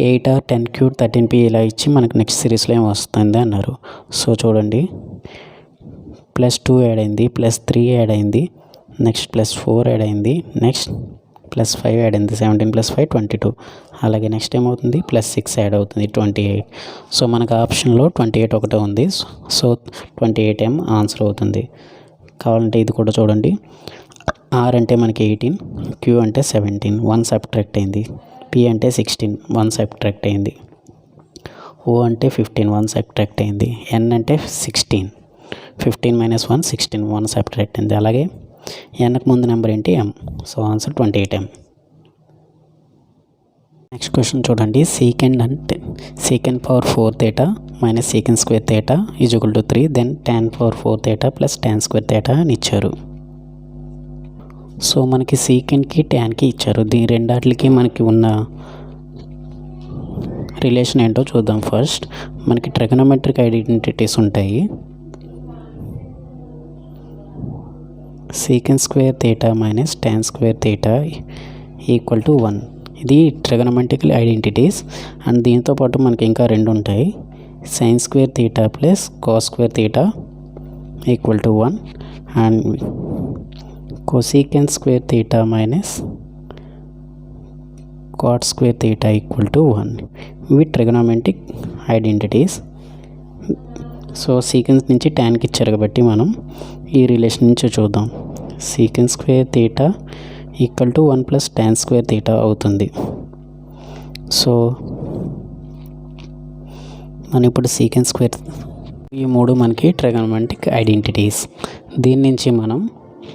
8R 10Q 13P ఇలా ఇచ్చి మనకి నెక్స్ట్ సిరీస్లో ఏం వస్తుంది అన్నారు. సో చూడండి, +2 యాడ్ అయింది, +3 యాడ్ అయింది, నెక్స్ట్ +4 యాడ్ అయింది, నెక్స్ట్ +5 యాడ్ అయింది. 17 + 5 22. అలాగే నెక్స్ట్ ఏమవుతుంది, +6 యాడ్ అవుతుంది 28. సో మనకు ఆప్షన్లో 28 ఒకటే ఉంది. సో 28 ఆన్సర్ అవుతుంది. కావాలంటే ఇది కూడా చూడండి. R అంటే మనకి 18, Q అంటే 17, 1 సబ్ట్రాక్ట్ అయింది. P అంటే 16, 1 సబ్ట్రాక్ట్ అయింది. O అంటే 15, 1 సబ్ట్రాక్ట్ అయింది. N అంటే 16, 15 - 1 16, 1 సబ్ట్రాక్ట్ అయింది. అలాగే Nకు ముందు నెంబర్ ఏంటి, M. So answer 28M. Next question చూడండి. secant power 4 theta - secant square theta = 3. Then tan power 4 theta + tan square theta అని ఇచ్చారు. సో మనకి సీకెంట్కి ట్యాన్కి ఇచ్చారు. దీని రెండాటికి మనకి ఉన్న రిలేషన్ ఏంటో చూద్దాం. ఫస్ట్ మనకి ట్రిగనోమెట్రిక్ ఐడెంటిటీస్ ఉంటాయి. secant square theta - tan square theta = 1. ఇది ట్రిగనోమెట్రిక్ ఐడెంటిటీస్. అండ్ దీంతో పాటు మనకి ఇంకా రెండు ఉంటాయి. sin square theta + cos square theta = 1. And cosecant square theta - cot square theta = 1. ఇవి ట్రిగనోమెట్రిక్ ఐడెంటిటీస్. సో సీకెన్స్ నుంచి ట్యాన్కి ఇచ్చారు కాబట్టి మనం ఈ రిలేషన్ నుంచి చూద్దాం. secant square theta = 1 + tan square theta అవుతుంది. సో మనం ఇప్పుడు secant square, ఈ మూడు మనకి ట్రిగనోమెట్రిక్ ఐడెంటిటీస్. దీని నుంచి మనం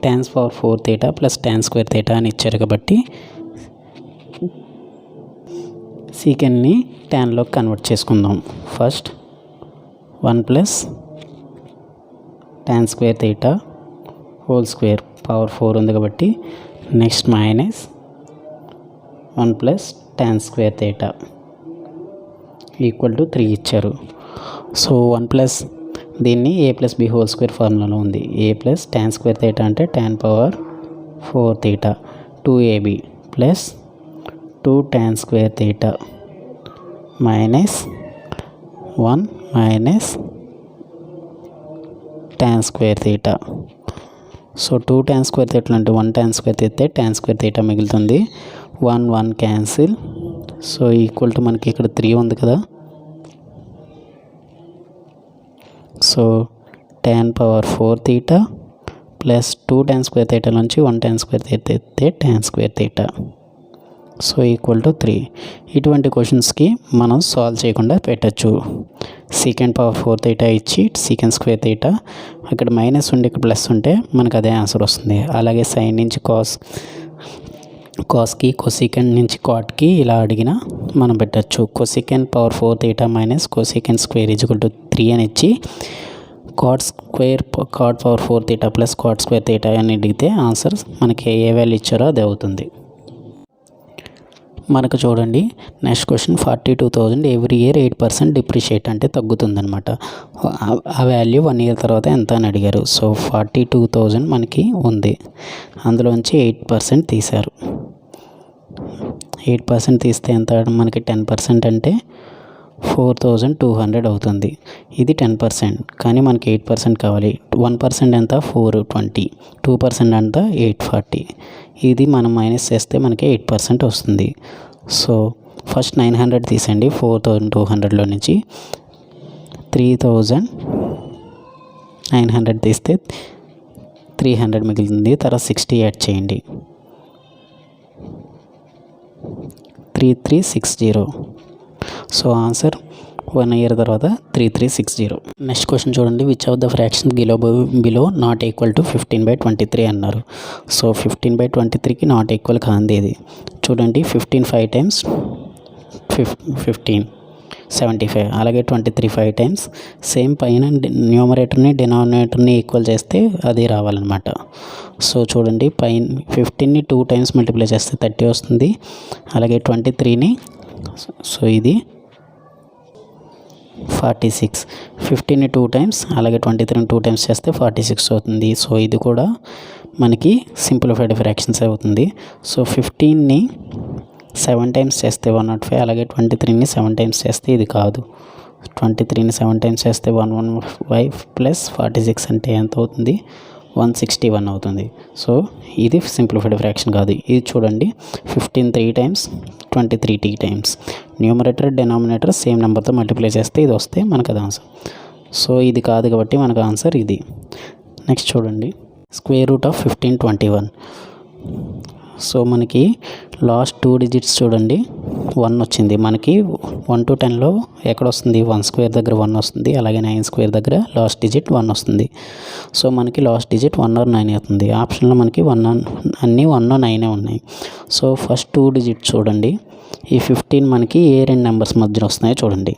tan power 4 theta + tan square theta అని ఇచ్చారు కాబట్టి సీకెంట్ని ట్యాన్లోకి కన్వర్ట్ చేసుకుందాం. First 1 + tan square theta whole square, power 4 ఉంది కాబట్టి నెక్స్ట్ -1 + tan square theta = 3 ఇచ్చారు. సో 1 + దీన్ని a + b హోల్ స్క్వేర్ ఫార్ములాలో ఉంది. a + tan square theta అంటే tan power 4 theta 2ab + 2 tan square theta -1 - tan square theta. So 2 tan square theta అంటే 1 tan square theta, tan square theta మిగులుతుంది. 1 cancel. So = మనకి ఇక్కడ 3 ఉంది కదా. So tan power 4 theta + 2 tan square theta నుంచి 1 tan square theta అయితే tan square theta. So = 3. ఇటువంటి క్వశ్చన్స్కి మనం సాల్వ్ చేయకుండా పెట్టచ్చు. secant power 4 theta ఇచ్చి secant square theta, అక్కడ మైనస్ ఉండి ఇక్కడ ప్లస్ ఉంటే మనకు అదే ఆన్సర్ వస్తుంది. అలాగే సైన్ నుంచి కాస్కి కొసికెంట్ నుంచి కాట్కి ఇలా అడిగినా మనం పెట్టచ్చు. Cosecant power 4 theta minus cosecant square equal to 3 అని ఇచ్చి cot power 4 theta plus cot square theta అని అడిగితే ఆన్సర్ మనకి ఏ వాల్యూ ఇచ్చారో అది అవుతుంది. మనకు చూడండి next question 42,000 every year 8% depreciate అంటే తగ్గుతుందనమాట. ఆ వాల్యూ 1 ఇయర్ తర్వాత ఎంత అని అడిగారు. సో 42,000 మనకి ఉంది, అందులోంచి 8% తీశారు. 8% తీస్తే ఎంత మనకి 10% అంటే 4,200 అవుతుంది. ఇది 10%, కానీ మనకి 8% కావాలి. 1% ఎంత 420, 2% ఎంత 840. ఇది మనం మైనస్ చేస్తే మనకి 8% వస్తుంది. సో ఫస్ట్ 900 తీసండి 4,200లో నుంచి. 3,900 తీస్తే 300 మిగులుతుంది. తర్వాత 60 యాడ్ చేయండి, 3360. సో ఆన్సర్ 1 ఇయర్ తర్వాత 3360. నెక్స్ట్ క్వశ్చన్ చూడండి, which of the fraction below not equal to 15/23 అన్నారు. సో 15/23కి నాట్ ఈక్వల్ కాంది ఇది. చూడండి 15 5 టైమ్స్ 15 75, అలాగే 23 5 టైమ్స్. సేమ్ పైన న్యూమరేటర్ని డినామినేటర్ని ఈక్వల్ చేస్తే అది రావాలన్నమాట. సో చూడండి పైన 15ని 2 టైమ్స్ మల్టిప్లై చేస్తే 30 వస్తుంది. అలాగే 23ని, సో ఇది 46. 15ని 2 టైమ్స్ అలాగే 23ని 2 టైమ్స్ చేస్తే 46 అవుతుంది. సో ఇది కూడా మనకి సింప్లిఫైడ్ ఫ్రాక్షన్స్ అవుతుంది. సో 15ని 7 టైమ్స్ చేస్తే 105, అలాగే 23ని 7 టైమ్స్ చేస్తే ఇది కాదు. 23ని 7 టైమ్స్ చేస్తే 115 ప్లస్ 46 అంటే ఎంత అవుతుంది 161 అవుతుంది. సో ఇది సింప్లిఫైడ్ ఫ్రాక్షన్ కాదు. ఇది చూడండి 15 3 times 23 3 times. Numerator denominator same నెంబర్తో మల్టిప్లై చేస్తే ఇది వస్తే మనకు అది ఆన్సర్. సో ఇది కాదు కాబట్టి మనకు ఆన్సర్ ఇది. నెక్స్ట్ చూడండి స్క్వేర్ రూట్ ఆఫ్ 1521. సో మనకి లాస్ట్ 2 డిజిట్స్ చూడండి 1 వచ్చింది. మనకి 1 to 10లో ఎక్కడ వస్తుంది 1 స్క్వేర్ దగ్గర 1 వస్తుంది, అలాగే 9 స్క్వేర్ దగ్గర లాస్ట్ డిజిట్ 1 వస్తుంది. సో మనకి లాస్ట్ డిజిట్ 1 or 9 అవుతుంది. ఆప్షన్లో మనకి అన్నీ 1 or 9 ఉన్నాయి. సో ఫస్ట్ 2 డిజిట్ చూడండి, ఈ 15 మనకి ఏ 2 నెంబర్స్ మధ్యలో వస్తున్నాయో చూడండి.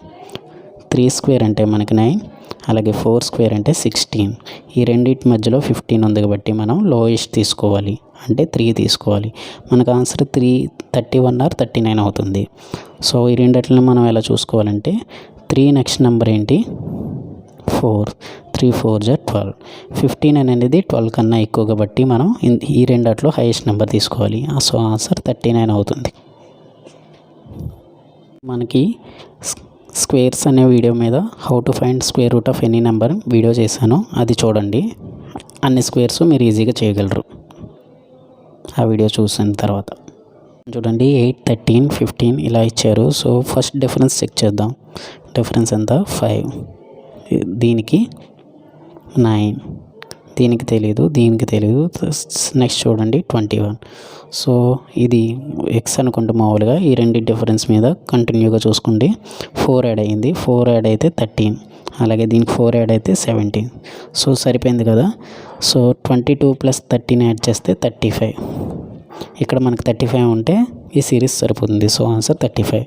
3 స్క్వేర్ అంటే మనకి 9, అలాగే 4 స్క్వేర్ అంటే 16. ఈ రెండింటి మధ్యలో 15 ఉంది కాబట్టి మనం లోయెస్ట్ తీసుకోవాలి, అంటే 3 తీసుకోవాలి. మనకు ఆన్సర్ 31 or 39 అవుతుంది. సో ఈ రెండిట్లను మనం ఎలా చూసుకోవాలంటే 3 నెక్స్ట్ నెంబర్ ఏంటి 4, 3 4 12. 15 అనేది 12 కన్నా ఎక్కువ కాబట్టి మనం ఈ రెండిట్లో హైయెస్ట్ నెంబర్ తీసుకోవాలి. సో ఆన్సర్ 39 అవుతుంది. మనకి స్క్వేర్స్ అనే వీడియో మీద how to find square root of any number video చేశాను, అది చూడండి. అన్ని స్క్వేర్స్ మీరు ఈజీగా చేయగలరు ఆ వీడియో చూసిన తర్వాత. చూడండి 8 13 15 ఇలా ఇచ్చారు. సో ఫస్ట్ డిఫరెన్స్ చెక్ చేద్దాం. డిఫరెన్స్ ఎంత 5, దీనికి 9, దీనికి తెలియదు, దీనికి తెలియదు. నెక్స్ట్ చూడండి 21. సో ఇది ఎక్స్ అనుకుంటే మామూలుగా ఈ రెండు డిఫరెన్స్ మీద కంటిన్యూగా చూసుకోండి. 4 యాడ్ అయ్యింది, 4 యాడ్ అయితే 13, అలాగే దీనికి 4 యాడ్ అయితే 17. సో సరిపోయింది కదా. సో 22 + 13 యాడ్ చేస్తే 35. ఇక్కడ మనకు 35 ఉంటే ఈ సిరీస్ సరిపోతుంది. So answer 35.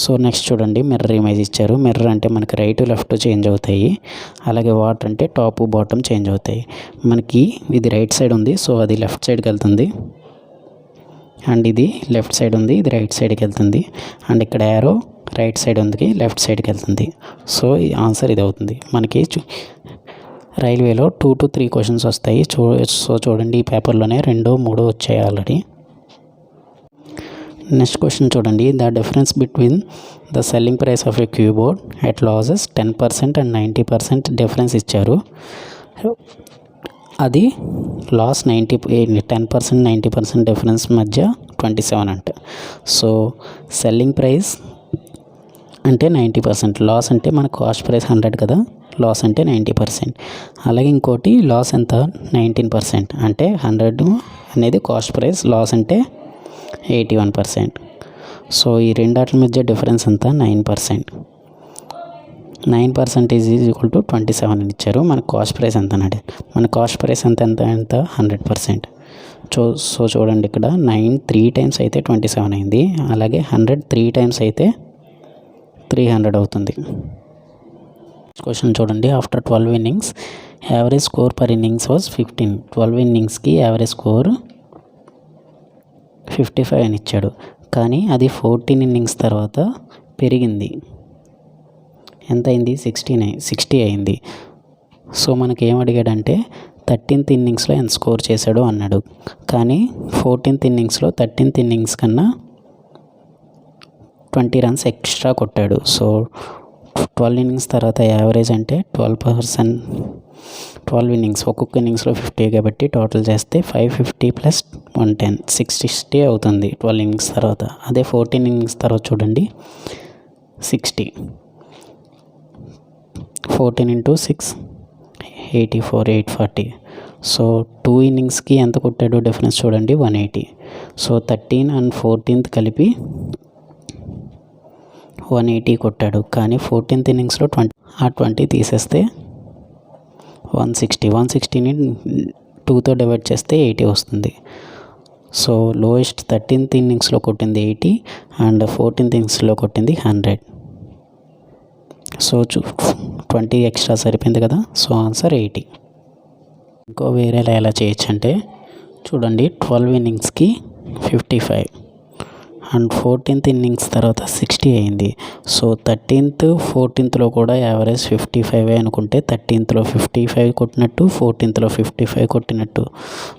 సో నెక్స్ట్ చూడండి మిర్రర్ ఇమేజ్ ఇచ్చారు. మిర్రర్ అంటే మనకి రైట్ లెఫ్ట్ చేంజ్ అవుతాయి, అలాగే వాటర్ అంటే టాప్ బాటమ్ చేంజ్ అవుతాయి. మనకి ఇది రైట్ సైడ్ ఉంది, సో అది లెఫ్ట్ సైడ్కి వెళ్తుంది. అండ్ ఇది లెఫ్ట్ సైడ్ ఉంది, ఇది రైట్ సైడ్కి వెళ్తుంది. అండ్ ఇక్కడ యారో రైట్ సైడ్ ఉంది, లెఫ్ట్ సైడ్కి వెళ్తుంది. సో ఈ ఆన్సర్ ఇది అవుతుంది. మనకి రైల్వేలో 2 to 3 క్వశ్చన్స్ వస్తాయి. సో చూడండి ఈ పేపర్లోనే 2 3 వచ్చాయి ఆల్రెడీ. నెక్స్ట్ క్వశ్చన్ చూడండి, the difference between the selling price of a keyboard at losses 10% and 90% difference ఇచ్చారు. అది లాస్ 10% 90% డిఫరెన్స్ మధ్య 27 అంట. సో సెల్లింగ్ ప్రైస్ అంటే 90%, లాస్ అంటే మన కాస్ట్ ప్రైస్ 100 కదా, లాస్ అంటే 90%. అలాగే ఇంకోటి లాస్ ఎంత 19%, అంటే 100 అనేది కాస్ట్ ప్రైస్, లాస్ అంటే 81%. సో ఈ రెండాటి మధ్య డిఫరెన్స్ అంతా 9%. 9% ఈజ్ ఈక్వల్ టు 27 అని ఇచ్చారు. మన కాస్ట్ ప్రైస్ ఎంత అన్నాడు. మన కాస్ట్ ప్రైస్ ఎంత 100%. సో చూడండి ఇక్కడ 9 3 టైమ్స్ అయితే 27 అయింది, అలాగే 100 3 టైమ్స్ అయితే 300 అవుతుంది. క్వశ్చన్ చూడండి, after 12 innings average score per innings was 15. 12 ఇన్నింగ్స్కి యావరేజ్ స్కోర్ 55 అని ఇచ్చాడు, కానీ అది 14 ఇన్నింగ్స్ తర్వాత పెరిగింది. ఎంత అయింది? 60 అయింది. సో మనకి ఏం అడిగాడంటే 13th ఇన్నింగ్స్లో ఎంత స్కోర్ చేశాడు అన్నాడు, కానీ 14th ఇన్నింగ్స్లో 13th ఇన్నింగ్స్ కన్నా 20 రన్స్ ఎక్స్ట్రా కొట్టాడు. సో 12 ఇన్నింగ్స్ తర్వాత యావరేజ్ అంటే 12 ఇన్నింగ్స్, ఒక్కొక్క ఇన్నింగ్స్లో 50 కాబట్టి టోటల్ చేస్తే 550 + 110 660 అవుతుంది 12 ఇన్నింగ్స్ తర్వాత. అదే 14 ఇన్నింగ్స్ తర్వాత చూడండి 60, 14 × 6 84 840. సో 2 ఇన్నింగ్స్కి ఎంత కొట్టాడు డిఫరెన్స్ చూడండి 180. సో 13 and 14th కలిపి 180 కొట్టాడు, కానీ 14th ఇన్నింగ్స్లో 20 తీసేస్తే 160ని 2తో డివైడ్ చేస్తే 80 వస్తుంది. సో లోయెస్ట్ 13th ఇన్నింగ్స్లో కొట్టింది 80 అండ్ 14th ఇన్నింగ్స్లో కొట్టింది 100. సో 20 ఎక్స్ట్రా సరిపోయింది కదా. So answer 80. ఇంకో వేరేలా ఎలా చేయొచ్చు అంటే చూడండి, 12 ఇన్నింగ్స్కి 55 అండ్ 14th ఇన్నింగ్స్ తర్వాత 60 అయింది. సో 13th 14thలో కూడా యావరేజ్ 55 అనుకుంటే 13thలో 55 కొట్టినట్టు, 14thలో 55 కొట్టినట్టు.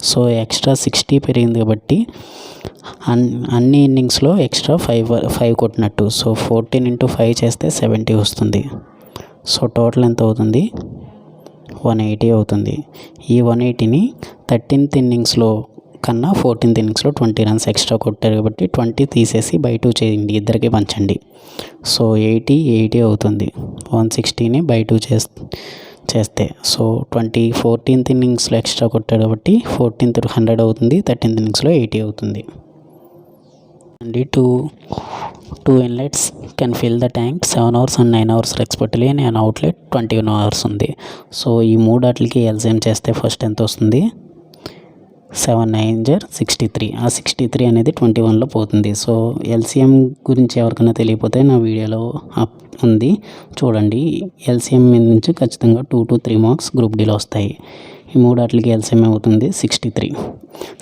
సో ఎక్స్ట్రా 60 పెరిగింది కాబట్టి అన్ని ఇన్నింగ్స్లో ఎక్స్ట్రా 5 కొట్టినట్టు. సో 14 × 5 చేస్తే 70 వస్తుంది. సో టోటల్ ఎంత అవుతుంది? 180 అవుతుంది. ఈ 180ని 13th ఇన్నింగ్స్లో కన్నా 14th ఇన్నింగ్స్లో 20 రన్స్ ఎక్స్ట్రా కొట్టారు కాబట్టి 20 తీసేసి by 2 చేయండి, ఇద్దరికి పంచండి. సో 80 అవుతుంది. 160ని by 2 చేస్తే సో 14th ఇన్నింగ్స్లో ఎక్స్ట్రా కొట్టాడు కాబట్టి 14th 100 అవుతుంది, 13th ఇన్నింగ్స్లో 80 అవుతుంది. అండి two inlets can fill the tank 7 hours and 9 hours respectively and an outlet 21 hours ఉంది. సో ఈ మూడాట్లకి ఎల్సిఎం చేస్తే ఫస్ట్ ఎంత వస్తుంది? 7 9 63. ఆ 63 అనేది 21లో పోతుంది. సో ఎల్సిఎం గురించి ఎవరికైనా తెలియకపోతే నా వీడియోలో ఉంది చూడండి. ఎల్సిఎం మీద నుంచి ఖచ్చితంగా 2 to 3 మార్క్స్ గ్రూప్ డీలో వస్తాయి. ఈ మూడాట్లకి ఎల్సిఎం అవుతుంది 63.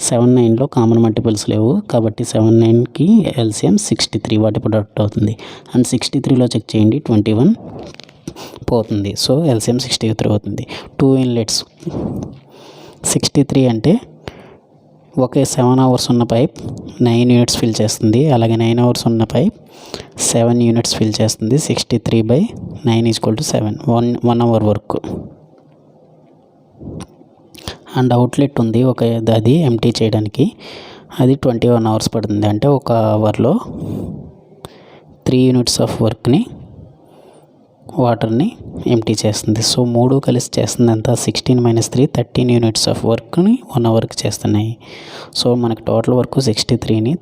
7 9లో కామన్ మల్టిపుల్స్ లేవు కాబట్టి 7 9కి ఎల్సిఎం 63 వాటి ప్రొడక్ట్ అవుతుంది. అండ్ 63లో చెక్ చేయండి 21 పోతుంది. సో ఎల్సిఎం 63 అవుతుంది. 2 ఇన్లెట్స్ 63 అంటే ఒకే 7 hours ఉన్న పైప్ 9 యూనిట్స్ ఫిల్ చేస్తుంది, అలాగే 9 hours ఉన్న పైప్ 7 యూనిట్స్ ఫిల్ చేస్తుంది. 63/9 = 7 1 hour వర్క్. అండ్ అవుట్లెట్ ఉంది అది ఎంటీ చేయడానికి, అది 21 hours పడుతుంది. అంటే ఒక అవర్లో 3 యూనిట్స్ ఆఫ్ వర్క్ని వాటర్ని ఎంటీ చేస్తుంది. సో 3 కలిసి చేస్తుంది అంతా 16 - 3 13 యూనిట్స్ ఆఫ్ వర్క్ని 1 అవర్కి చేస్తున్నాయి. సో మనకు టోటల్ వర్క్ 63ని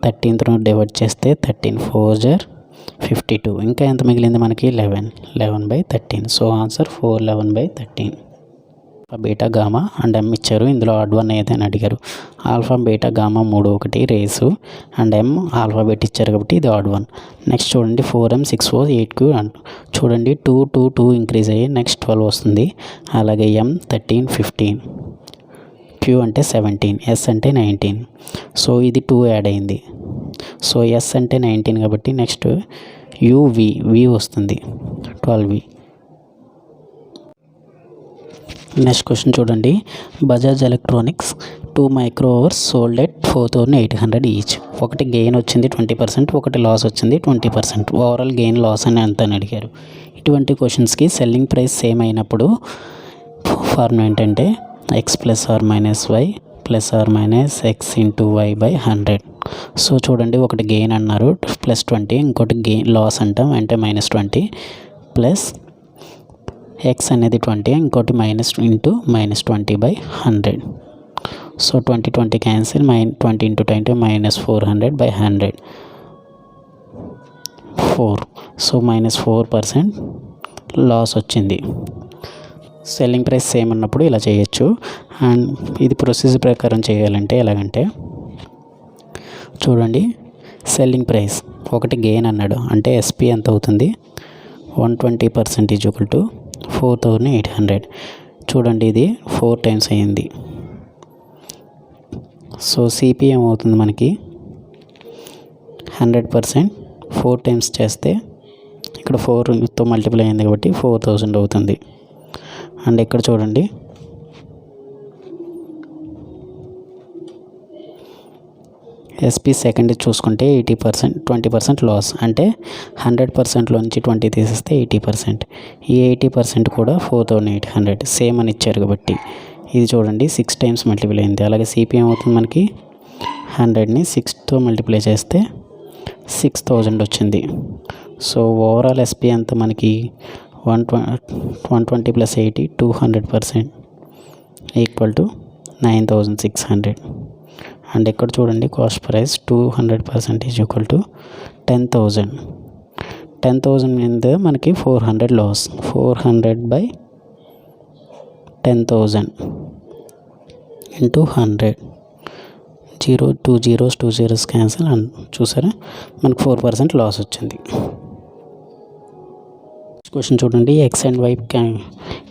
13తో డివైడ్ చేస్తే 13 4 52. ఇంకా ఎంత మిగిలింది మనకి? 11/13. So answer 411/13. Beta gamma and ఎమ్ ఇచ్చారు, ఇందులో ఆడ్ వన్ ఏదైనా అడిగారు. Alpha beta gamma 3 1 race and M alphabet ఇచ్చారు కాబట్టి ఇది ఆడ్ వన్. నెక్స్ట్ చూడండి 4m 6 4 8q అండ్ చూడండి 2 2 2 ఇంక్రీజ్ అయ్యి నెక్స్ట్ 12 వస్తుంది. అలాగే m 13 15, q అంటే 17, s అంటే 19. సో ఇది 2 యాడ్ అయింది. సో s అంటే 19 కాబట్టి నెక్స్ట్ v వస్తుంది 12v. నెక్స్ట్ క్వశ్చన్ చూడండి, Bajaj electronics 2 micro overs sold at 4800 each. ఒకటి గెయిన్ వచ్చింది 20%, ఒకటి లాస్ వచ్చింది 20%. ఓవరాల్ గెయిన్ లాస్ అని ఎంత అని అడిగారు. ఇటువంటి క్వశ్చన్స్కి సెల్లింగ్ ప్రైస్ సేమ్ అయినప్పుడు ఫార్ములా ఏంటంటే x + or - y + or - x × y/100. So చూడండి ఒకటి గెయిన్ అన్నారు +20, ఇంకోటి గెయిన్ లాస్ అంటాం అంటే -20 ప్లస్ x అనేది 20, ఇంకోటి -20 20/100. So 20 20 cancel, 20 × 20 -400/100 4. సో -4% లాస్ వచ్చింది. సెల్లింగ్ ప్రైస్ సేమ్ ఉన్నప్పుడు ఇలా చేయొచ్చు. అండ్ ఇది ప్రొసీజర్ ప్రకారం చేయాలంటే ఎలాగంటే చూడండి, సెల్లింగ్ ప్రైస్ ఒకటి గెయిన్ అన్నాడు అంటే ఎస్పీ ఎంత అవుతుంది, 120% ఈక్వల్ టు 4800. చూడండి ఇది 4 టైమ్స్ అయ్యింది. సో సిపి ఏమవుతుంది మనకి 100%, 4 టైమ్స్ చేస్తే ఇక్కడ 4తో మల్టిప్లై అయింది కాబట్టి 4000 అవుతుంది. అండ్ ఇక్కడ చూడండి ఎస్పీ సెకండ్ చూసుకుంటే 80%, 20% లాస్ అంటే 100%లోంచి 20 తీసేస్తే 80%. ఈ 80% కూడా 4800 సేమ్ అని ఇచ్చారు కాబట్టి ఇది చూడండి 6 టైమ్స్ మల్టిప్లై అయింది. అలాగే సిపిఎం అవుతుంది మనకి 100ని 6తో మల్టిప్లై చేస్తే 6000 వచ్చింది. సో ఓవరాల్ ఎస్పీ అంతా మనకి 120 + 80 200% ఈక్వల్ టు 9600. అండ్ ఇక్కడ చూడండి కాస్ట్ ప్రైస్ 200% ఈక్వల్ టు 10,000. 10,000 మీద మనకి 400 loss. 400/10,000 into 100. 2 zeros cancel. And చూసారా మనకు 4% లాస్ వచ్చింది. క్వశ్చన్ చూడండి, X and Y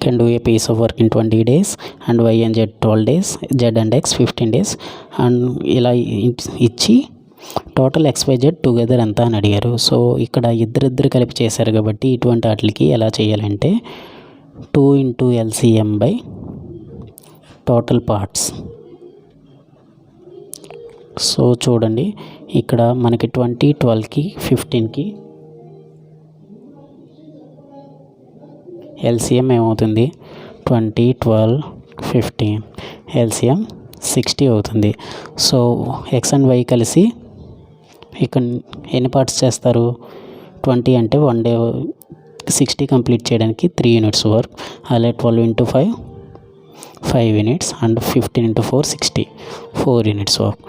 can do a piece of work in 20 days and y and z 12 days, z and x 15 days and ఇలా ఇచ్చి total XYZ together ఎంత అని అడిగారు. So ఇక్కడ ఇద్దరిద్దరు కలిపి చేశారు కాబట్టి ఇటువంటి వాటికి ఎలా చేయాలంటే 2 × LCM by total parts. So చూడండి ఇక్కడ మనకి 20, 12కి 15కి ఎల్సిఎం ఏమవుతుంది 20, 12, 15 ఎల్సిఎం 60 అవుతుంది. సో ఎక్స్ అండ్ వై కలిసి ఇక్కడ ఎన్ని పార్ట్స్ చేస్తారు, 20 అంటే 1 డే 60 కంప్లీట్ చేయడానికి 3 యూనిట్స్ వర్క్. అలాగే 12 × 5 5 units and 15 × 4 60 4 units work.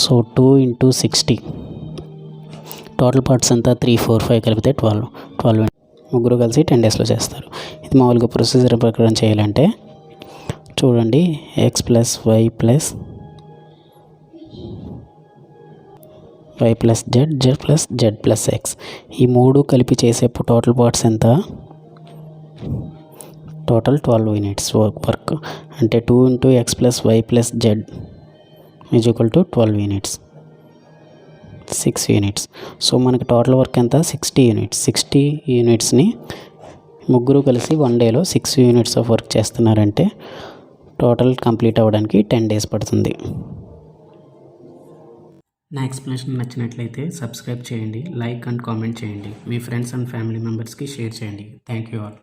So 2 × 60 total parts అంతా 3, 4, 5 కలిపితే 12 ముగ్గురు కలిసి 10 డేస్లో చేస్తారు. ఇది మామూలుగా ప్రొసీజర్ ప్రకారం చేయాలంటే చూడండి X plus Y plus Z, Z plus Z plus X ఈ మూడు కలిపి చేసే టోటల్ పార్ట్స్ ఎంత, టోటల్ 12 యూనిట్స్ వర్క్. అంటే 2 × x + y + z is equal to 12 units 6 units. So మనకి టోటల్ వర్క్ ఎంత 60 యూనిట్స్. 60 యూనిట్స్ని ముగ్గురు కలిసి 1 డేలో 6 యూనిట్స్ ఆఫ్ వర్క్ చేస్తున్నారంటే టోటల్ కంప్లీట్ అవ్వడానికి 10 డేస్ పడుతుంది. నా ఎక్స్ప్లెనేషన్ నచ్చినట్లయితే సబ్స్క్రైబ్ చేయండి, లైక్ అండ్ కామెంట్ చేయండి, మీ ఫ్రెండ్స్ అండ్ ఫ్యామిలీ మెంబర్స్కి షేర్ చేయండి. Thank you all.